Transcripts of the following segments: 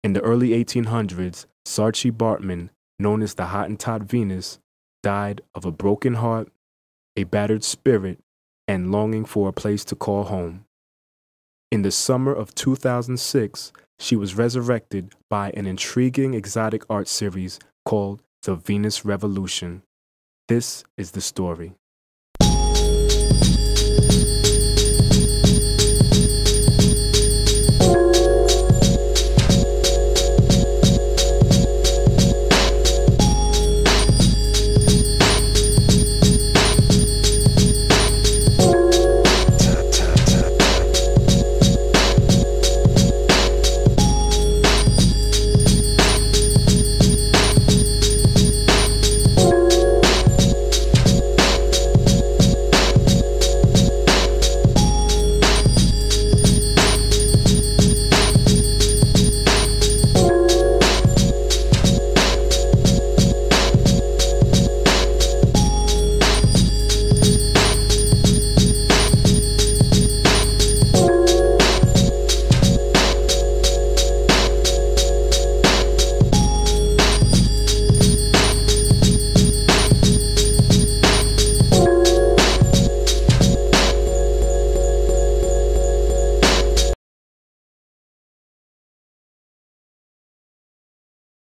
In the early 1800s, Saartjie Baartman, known as the Hottentot Venus, died of a broken heart, a battered spirit, and longing for a place to call home. In the summer of 2006, she was resurrected by an intriguing exotic art series called The Venus Revolution. This is the story.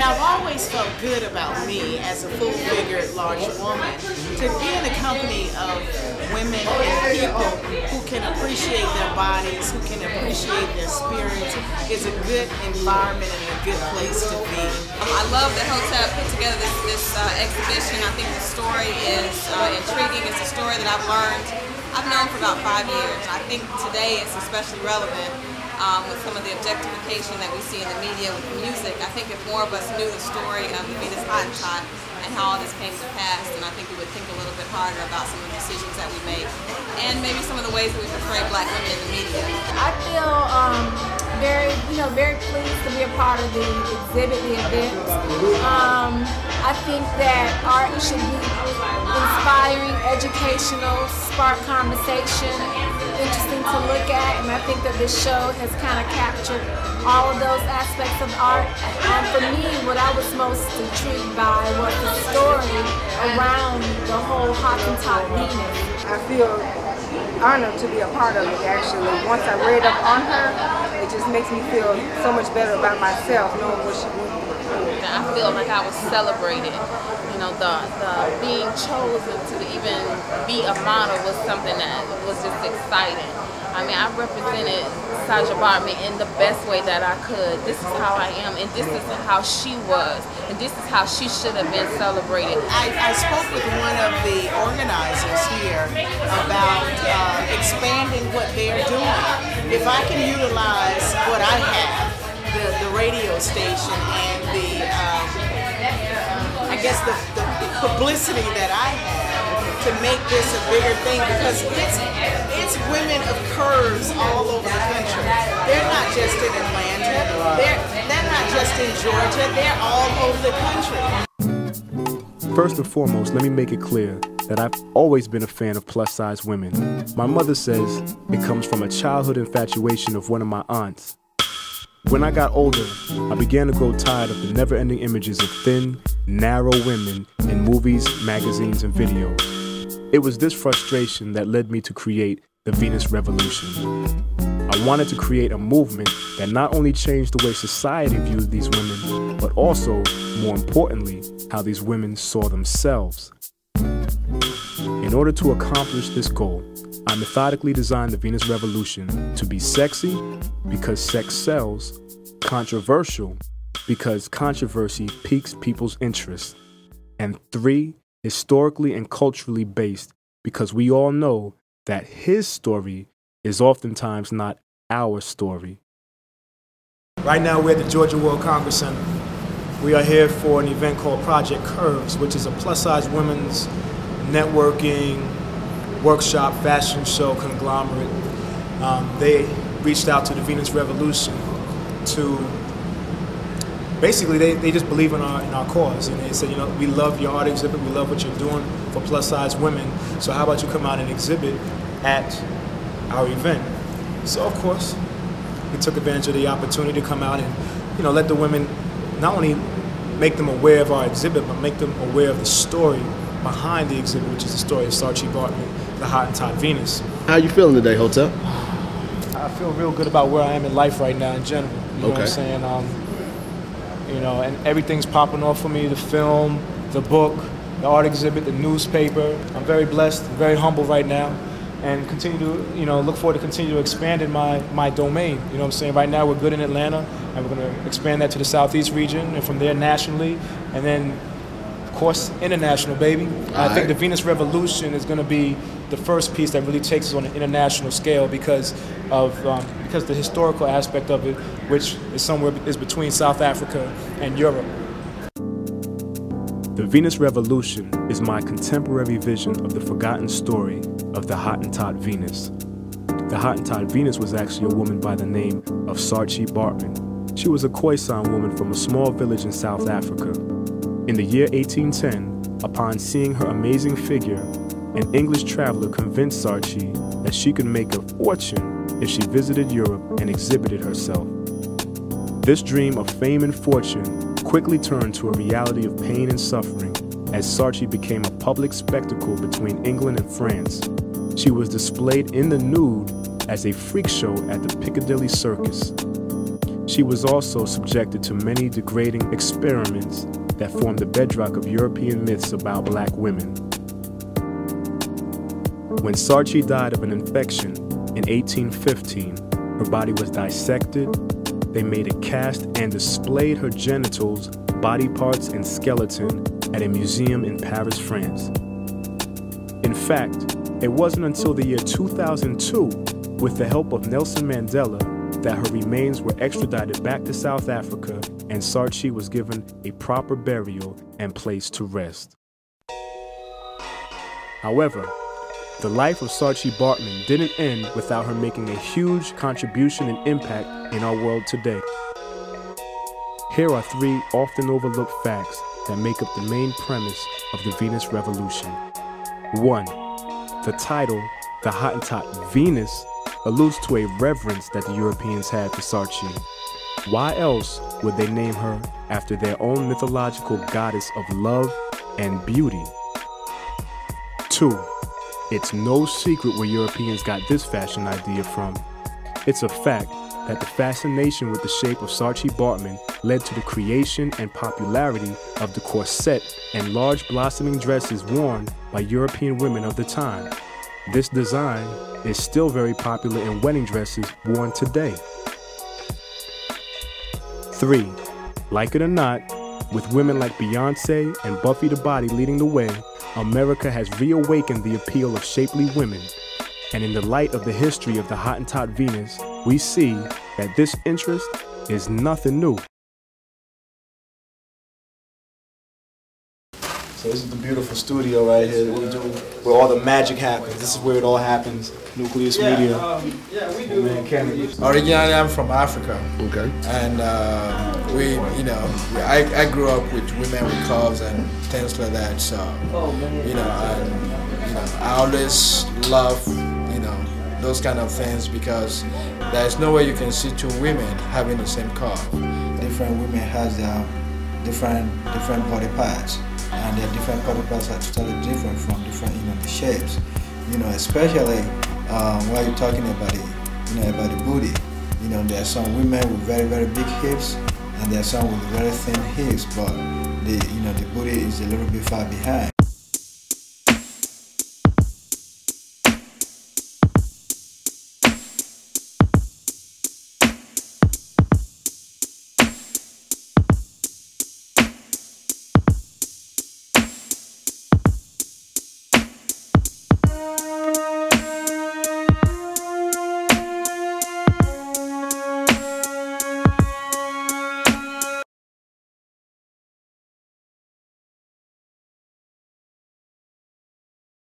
I've always felt good about me as a full-figured large woman to be in the company of women and people who can appreciate their bodies, who can appreciate their spirits, is a good environment and a good place to be. I love that Hotep put together this exhibition. I think the story is intriguing. It's a story that I've known for about 5 years. I think today it's especially relevant. With some of the objectification that we see in the media with music. I think if more of us knew the story of the Venus Hottentot and how all this came to pass, then I think we would think a little bit harder about some of the decisions that we make and maybe some of the ways that we portray black women in the media. I feel very pleased to be a part of the exhibit, the event. I think that art should be inspiring, educational, spark conversation, interesting to look at, and I think that this show has kind of captured all of those aspects of art. For me, what I was most intrigued by was the story around the whole Hottentot Venus. I feel honored to be a part of it, actually. Once I read up on her, it just makes me feel so much better about myself, knowing what she went through. I feel like I was celebrated. You know, the being chosen to even be a model was something that was just exciting. I mean, I represented Saartjie Baartman in the best way that I could. This is how I am, and this is how she was, and this is how she should have been celebrated. I spoke with one of the organizers here about expanding what they're doing. If I can utilize what I have, the radio station and the publicity that I have to make this a bigger thing, because it's women of curves all over the country. They're not just in Atlanta, they're not just in Georgia, they're all over the country. First and foremost, let me make it clear that I've always been a fan of plus-size women. My mother says it comes from a childhood infatuation of one of my aunts. When I got older, I began to grow tired of the never-ending images of thin, narrow women in movies, magazines, and videos. It was this frustration that led me to create the Venus Revolution. I wanted to create a movement that not only changed the way society viewed these women, but also, more importantly, how these women saw themselves. In order to accomplish this goal, I methodically designed the Venus Revolution to be sexy because sex sells, controversial because controversy piques people's interest, and 3, historically and culturally based because we all know that his story is oftentimes not our story. Right now we're at the Georgia World Congress Center. We are here for an event called Project Curves, which is a plus-size women's networking, workshop, fashion show conglomerate. They reached out to the Venus Revolution to basically they just believe in our cause, and they said, you know, we love your art exhibit, we love what you're doing for plus-size women, so how about you come out and exhibit at our event? So of course we took advantage of the opportunity to come out and let the women not only make them aware of our exhibit, but make them aware of the story behind the exhibit, which is the story of Saartjie Baartman, the Hottentot Venus. How you feeling today, Hotep? I feel real good about where I am in life right now in general. You know what I'm saying? And everything's popping off for me, the film, the book, the art exhibit, the newspaper. I'm very blessed, very humble right now, and continue to, look forward to continue to expand in my domain. You know what I'm saying? Right now we're good in Atlanta, and we're going to expand that to the Southeast region, and from there nationally, and then, of course, international, baby. I think the Venus Revolution is going to be the first piece that really takes us on an international scale because the historical aspect of it, which is between South Africa and Europe. The Venus Revolution is my contemporary vision of the forgotten story of the Hottentot Venus. The Hottentot Venus was actually a woman by the name of Saartjie Baartman. She was a Khoisan woman from a small village in South Africa. In the year 1810, upon seeing her amazing figure, an English traveler convinced Saartjie that she could make a fortune if she visited Europe and exhibited herself. This dream of fame and fortune quickly turned to a reality of pain and suffering as Saartjie became a public spectacle between England and France. She was displayed in the nude as a freak show at the Piccadilly Circus. She was also subjected to many degrading experiments that formed the bedrock of European myths about black women. When Saartjie died of an infection in 1815, her body was dissected, they made a cast and displayed her genitals, body parts, and skeleton at a museum in Paris, France. In fact, it wasn't until the year 2002, with the help of Nelson Mandela, that her remains were extradited back to South Africa and Saartjie was given a proper burial and placed to rest. However, the life of Saartjie Baartman didn't end without her making a huge contribution and impact in our world today. Here are 3 often overlooked facts that make up the main premise of the Venus Revolution. 1. The title, the Hottentot Venus, alludes to a reverence that the Europeans had for Saartjie. Why else would they name her after their own mythological goddess of love and beauty? 2. It's no secret where Europeans got this fashion idea from. It's a fact that the fascination with the shape of Saartjie Baartman led to the creation and popularity of the corset and large blossoming dresses worn by European women of the time. This design is still very popular in wedding dresses worn today. 3. Like it or not, with women like Beyoncé and Buffy the Body leading the way, America has reawakened the appeal of shapely women. And in the light of the history of the Hottentot Venus, we see that this interest is nothing new. So this is the beautiful studio right here that we do, where all the magic happens. This is where it all happens. Nucleus Media. Yeah, we do. Man, Kennedy. Originally, I'm from Africa. Okay. And I grew up with women with curves and things like that. So, I always love, those kind of things because there's no way you can see 2 women having the same curve. Different women has their different body parts. And their different body parts are totally different from different, the shapes. Especially when you're talking about the booty. There are some women with very, very big hips, and there are some with very thin hips, but the booty is a little bit far behind.